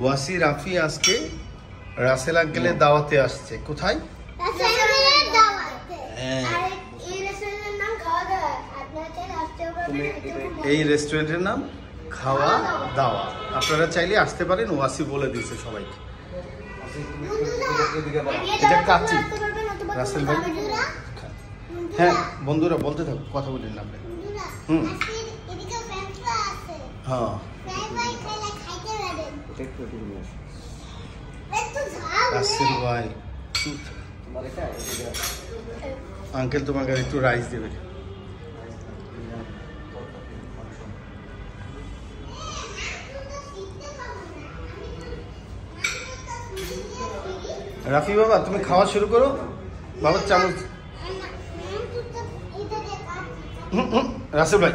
ওয়াসি রাফি আজকে রাসেল আঙ্কেলের দাওয়াতে আসছে। কোথায়? এই রেস্টুরেন্টের নাম খাওয়া দাওয়া। আপনারা চাইলে আসতে পারেন, ওয়াসি বলে দিয়েছে সবাইকে। এটা কাচি রাসেল ভাই। হ্যাঁ বন্ধুরা বলতে থাকো, কথা বলেন আপনি। হ্যাঁ রাসেল ভাই আঙ্কেল তোমাকে একটু রাইস দেবে। রাফি বাবা তুমি খাওয়া শুরু করো বাবা, চামচ। রাসেল ভাই